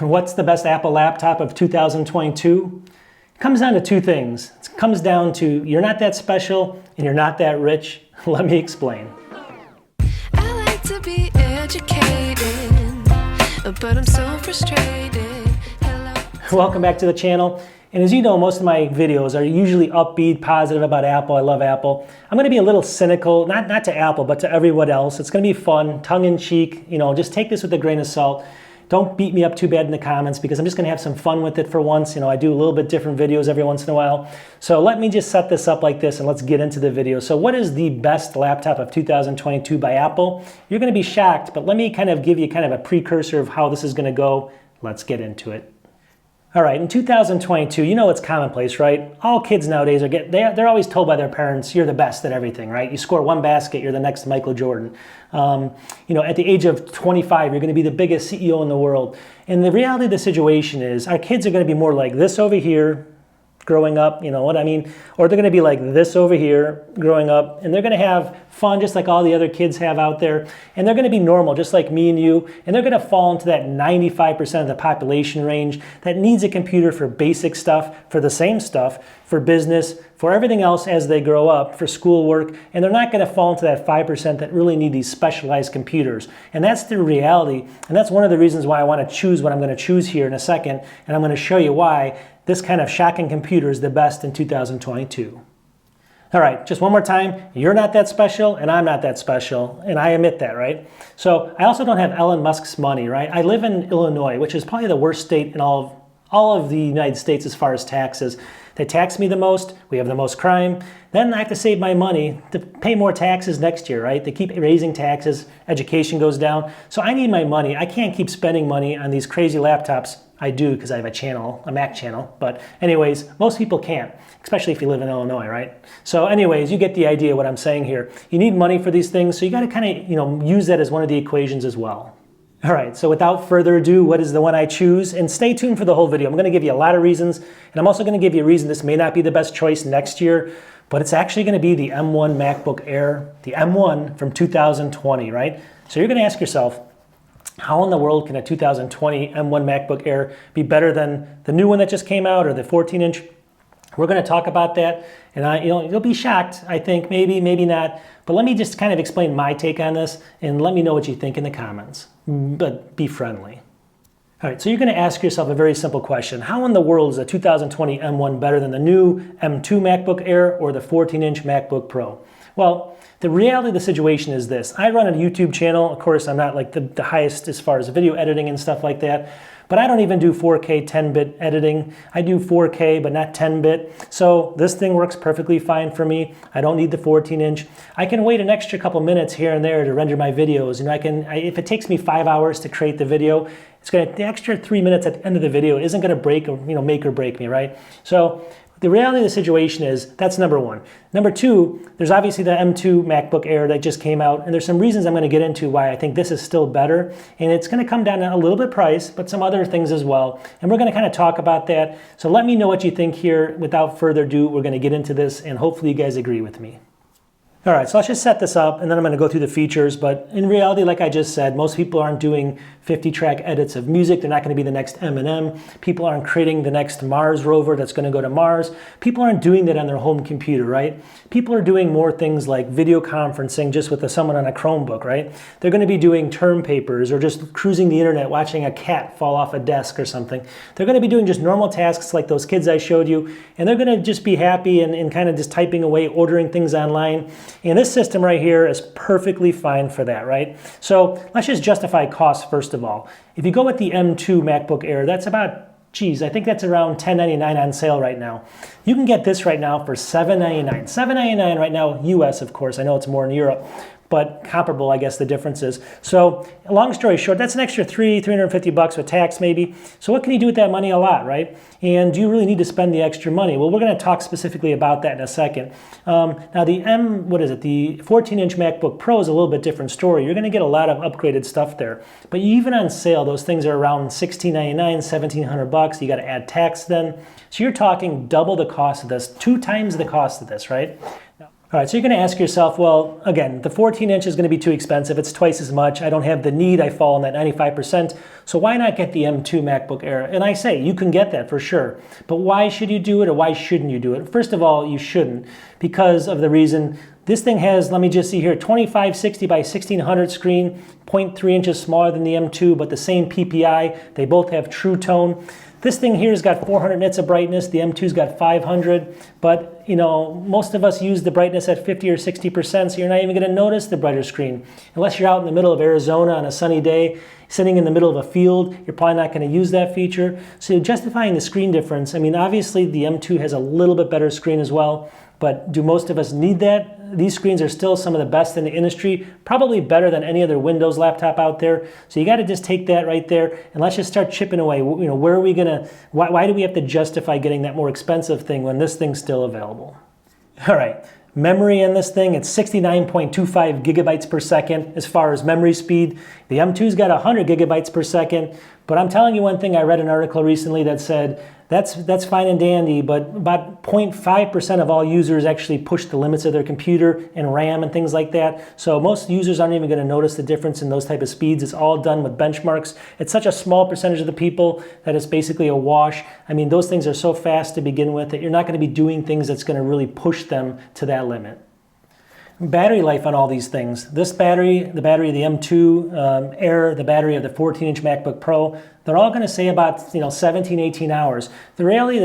What's the best Apple laptop of 2022? It comes down to two things. It comes down to you're not that special and you're not that rich. Let me explain. I like to be educated, but I'm so frustrated. Hello. Welcome back to the channel. And as you know, most of my videos are usually upbeat, positive about Apple. I love Apple. I'm going to be a little cynical, not to Apple, but to everyone else. It's going to be fun, tongue-in-cheek. Just take this with a grain of salt. Don't beat me up too bad in the comments because I'm just going to have some fun with it for once. I do a little bit different videos every once in a while. So let me just set this up like this and let's get into the video. So what is the best laptop of 2022 by Apple? You're going to be shocked, but let me give you a precursor of how this is going to go. Let's get into it. All right, in 2022, it's commonplace, right? All kids nowadays they're always told by their parents, you're the best at everything, right? You score one basket, you're the next Michael Jordan. At the age of 25, you're going to be the biggest CEO in the world. And the reality of the situation is our kids are going to be more like this over here, growing up, you know what I mean? Or they're going to be like this over here, growing up, and they're going to have fun just like all the other kids have out there, and they're going to be normal just like me and you, and they're going to fall into that 95% of the population range that needs a computer for basic stuff, for the same stuff, for business, for everything else as they grow up, for schoolwork, and they're not going to fall into that 5% that really need these specialized computers. And that's the reality, and that's one of the reasons why I want to choose what I'm going to choose here in a second, and I'm going to show you why this kind of shocking computer is the best in 2022. All right, just one more time. You're not that special, and I'm not that special, and I admit that, right? So I also don't have Elon Musk's money, right? I live in Illinois, which is probably the worst state in all of the United States as far as taxes. They tax me the most, we have the most crime, then I have to save my money to pay more taxes next year, right? They keep raising taxes, education goes down, so I need my money. I can't keep spending money on these crazy laptops. I do because I have a Mac channel, but anyways, most people can't, especially if you live in Illinois, right? So anyways, you get the idea what I'm saying here. You need money for these things, so you gotta use that as one of the equations as well. All right, so without further ado, what is the one I choose? And stay tuned for the whole video. I'm gonna give you a lot of reasons, and I'm also gonna give you a reason this may not be the best choice next year, but it's actually gonna be the M1 MacBook Air, the M1 from 2020, right? So you're gonna ask yourself, how in the world can a 2020 M1 MacBook Air be better than the new one that just came out or the 14-inch? We're going to talk about that, and you'll be shocked, I think, maybe not. But let me just kind of explain my take on this, and let me know what you think in the comments. But be friendly. All right, so you're going to ask yourself a very simple question. How in the world is a 2020 M1 better than the new M2 MacBook Air or the 14-inch MacBook Pro? Well, the reality of the situation is this. I run a YouTube channel. Of course, I'm not like the highest as far as video editing and stuff like that, but I don't even do 4K 10-bit editing. I do 4K, but not 10-bit. So this thing works perfectly fine for me. I don't need the 14-inch. I can wait an extra couple minutes here and there to render my videos. If it takes me 5 hours to create the video, the extra 3 minutes at the end of the video isn't going to make or break me, right? So the reality of the situation is that's number one. Number two, there's obviously the M2 MacBook Air that just came out, and there's some reasons I'm going to get into why I think this is still better, and it's going to come down to a little bit price, but some other things as well, and we're going to kind of talk about that. So let me know what you think here. Without further ado, we're going to get into this, and hopefully you guys agree with me. All right, so let's just set this up, and then I'm going to go through the features, but in reality, like I just said, most people aren't doing 50-track edits of music. They're not going to be the next Eminem. People aren't creating the next Mars rover that's going to go to Mars. People aren't doing that on their home computer, right? People are doing more things like video conferencing just with someone on a Chromebook, right? They're going to be doing term papers or just cruising the internet, watching a cat fall off a desk or something. They're going to be doing just normal tasks like those kids I showed you, and they're going to just be happy and kind of just typing away, ordering things online. And this system right here is perfectly fine for that, right? So let's just justify cost first of all. If you go with the M2 MacBook Air, that's about, I think that's around $10.99 on sale right now. You can get this right now for $7.99. $7.99 right now, US of course. I know it's more in Europe, but comparable, I guess the difference is. So long story short, that's an extra $350 with tax maybe. So what can you do with that money? A lot, right? And do you really need to spend the extra money? Well, we're going to talk specifically about that in a second. Now the the 14-inch MacBook Pro is a little bit different story. You're going to get a lot of upgraded stuff there. But even on sale, those things are around $16.99, $1,700. You got to add tax then. So you're talking double the cost of this, 2 times the cost of this, right? All right, so you're going to ask yourself, well, again, the 14-inch is going to be too expensive. It's twice as much. I don't have the need. I fall in that 95%. So why not get the M2 MacBook Air? And I say you can get that for sure. But why should you do it, or why shouldn't you do it? First of all, you shouldn't, because of the reason this thing has, let me just see here, 2560 by 1600 screen, 0.3 inches smaller than the M2, but the same PPI. They both have True Tone. This thing here has got 400 nits of brightness. The M2's got 500, but you know, most of us use the brightness at 50 or 60%, so you're not even going to notice the brighter screen. Unless you're out in the middle of Arizona on a sunny day, sitting in the middle of a field, you're probably not going to use that feature. So justifying the screen difference, I mean, obviously the M2 has a little bit better screen as well, but do most of us need that? These screens are still some of the best in the industry, probably better than any other Windows laptop out there. So you got to just take that right there and let's just start chipping away. You know, where are we gonna? Why do we have to justify getting that more expensive thing when this thing's still available? All right. Memory in this thing, it's 69.25 gigabytes per second as far as memory speed. The M2's got 100 gigabytes per second, but I'm telling you one thing, I read an article recently that said that's fine and dandy, but about 0.5% of all users actually push the limits of their computer and RAM and things like that. So most users aren't even going to notice the difference in those type of speeds. It's all done with benchmarks. It's such a small percentage of the people that it's basically a wash. I mean, those things are so fast to begin with that you're not going to be doing things that's going to really push them to that limit. Battery life on all these things. This battery, the battery of the M2 Air, the battery of the 14-inch MacBook Pro, they're all going to say about 17, 18 hours. The reality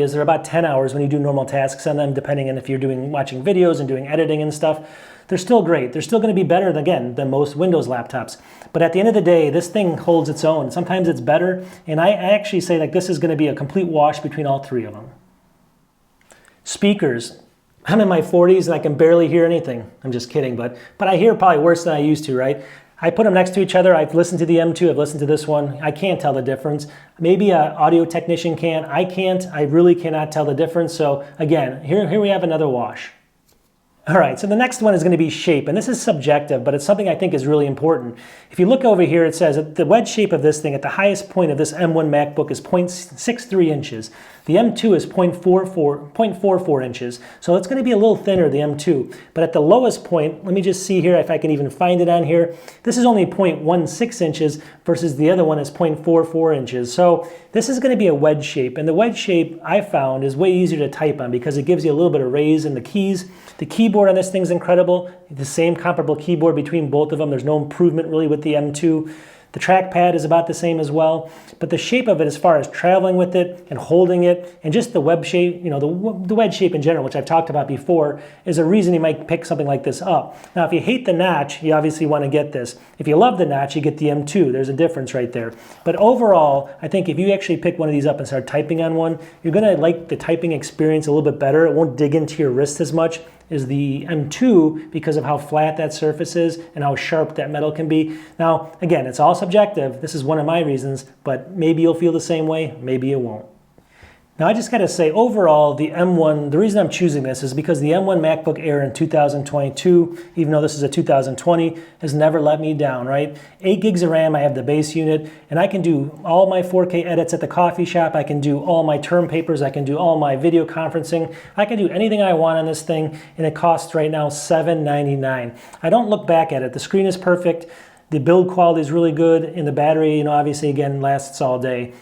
is they're about 10 hours when you do normal tasks on them, depending on if you're watching videos and doing editing and stuff. They're still great. They're still going to be better than most Windows laptops. But at the end of the day, this thing holds its own. Sometimes it's better, and I actually say like this is going to be a complete wash between all three of them. Speakers. I'm in my 40s and I can barely hear anything. I'm just kidding, but I hear probably worse than I used to, right? I put them next to each other. I've listened to the M2, I've listened to this one. I can't tell the difference. Maybe an audio technician can. I can't. I really cannot tell the difference. So again, here we have another wash. All right, so the next one is going to be shape, and this is subjective, but it's something I think is really important. If you look over here, it says that the wedge shape of this thing at the highest point of this M1 MacBook is 0.63 inches. The M2 is 0.44 inches, so it's going to be a little thinner, the M2. But at the lowest point, let me just see here if I can even find it on here. This is only 0.16 inches versus the other one is 0.44 inches. So this is going to be a wedge shape, and the wedge shape I found is way easier to type on because it gives you a little bit of raise in the keys. The keyboard on this thing's incredible. The same comparable keyboard between both of them. There's no improvement really with the M2. The trackpad is about the same as well, but the shape of it as far as traveling with it and holding it and just the web shape, the wedge shape in general, which I've talked about before, is a reason you might pick something like this up. Now, if you hate the notch, you obviously want to get this. If you love the notch, you get the M2. There's a difference right there. But overall, I think if you actually pick one of these up and start typing on one, you're going to like the typing experience a little bit better. It won't dig into your wrist as much as the M2 because of how flat that surface is and how sharp that metal can be. Now, again, it's all subjective. This is one of my reasons, but maybe you'll feel the same way, maybe you won't. Now, I just got to say, overall, the M1, the reason I'm choosing this is because the M1 MacBook Air in 2022, even though this is a 2020, has never let me down, right? 8 gigs of RAM, I have the base unit, and I can do all my 4K edits at the coffee shop. I can do all my term papers. I can do all my video conferencing. I can do anything I want on this thing, and it costs right now $799. I don't look back at it. The screen is perfect. The build quality is really good, and the battery, obviously, again, lasts all day.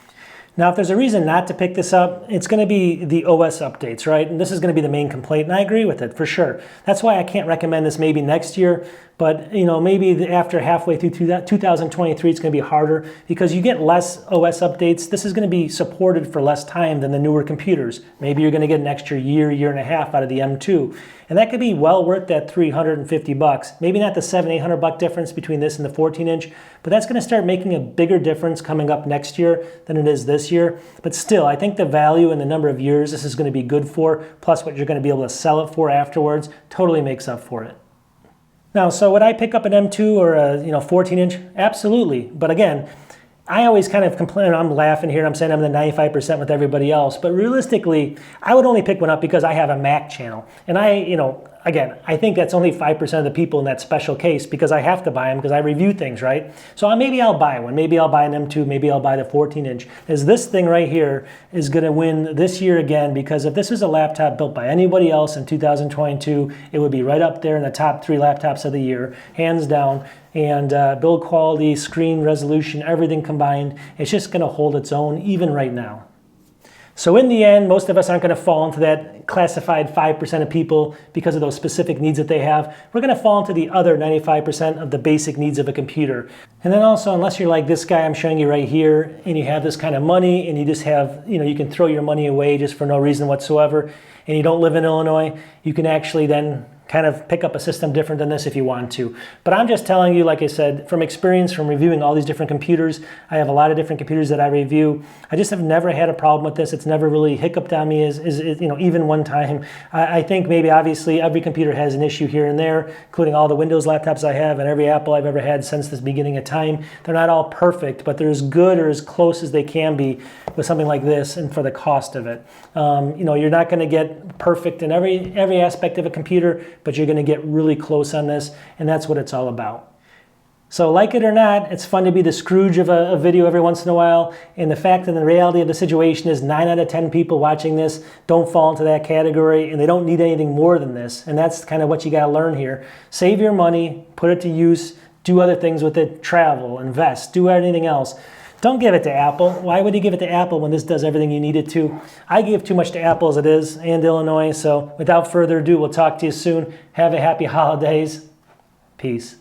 Now, if there's a reason not to pick this up, it's going to be the OS updates, right? And this is going to be the main complaint, and I agree with it for sure. That's why I can't recommend this maybe next year, but maybe after halfway through 2023, it's going to be harder because you get less OS updates. This is going to be supported for less time than the newer computers. Maybe you're going to get an extra year and a half out of the M2. And that could be well worth that $350. Maybe not the $700-800 difference between this and the 14-inch, but that's going to start making a bigger difference coming up next year than it is this year. But still, I think the value and the number of years this is going to be good for, plus what you're going to be able to sell it for afterwards, totally makes up for it. Now, so would I pick up an M2 or a 14-inch? Absolutely. But again, I always kind of complain, I'm laughing here, I'm saying I'm the 95% with everybody else, but realistically, I would only pick one up because I have a Mac channel. And again, I think that's only 5% of the people in that special case because I have to buy them because I review things, right? So maybe I'll buy one. Maybe I'll buy an M2, maybe I'll buy the 14-inch. As this thing right here is gonna win this year again, because if this was a laptop built by anybody else in 2022, it would be right up there in the top 3 laptops of the year, hands down. And build quality, screen resolution, everything combined, it's just gonna hold its own even right now. So in the end, most of us aren't gonna fall into that classified 5% of people because of those specific needs that they have. We're gonna fall into the other 95% of the basic needs of a computer. And then also, unless you're like this guy I'm showing you right here, and you have this kind of money, and you just have, you can throw your money away just for no reason whatsoever, and you don't live in Illinois, you can actually then kind of pick up a system different than this if you want to. But I'm just telling you, like I said, from experience, from reviewing all these different computers, I have a lot of different computers that I review. I just have never had a problem with this. It's never really hiccuped on me, even one time. I think maybe obviously every computer has an issue here and there, including all the Windows laptops I have and every Apple I've ever had since this beginning of time. They're not all perfect, but they're as good or as close as they can be with something like this and for the cost of it. You're not gonna get perfect in every aspect of a computer, but you're gonna get really close on this, and that's what it's all about. So like it or not, it's fun to be the Scrooge of a video every once in a while, and the fact and the reality of the situation is 9 out of 10 people watching this don't fall into that category, and they don't need anything more than this, and that's kind of what you gotta learn here. Save your money, put it to use, do other things with it, travel, invest, do anything else. Don't give it to Apple. Why would you give it to Apple when this does everything you need it to? I give too much to Apple as it is, and Illinois, so without further ado, we'll talk to you soon. Have a happy holidays. Peace.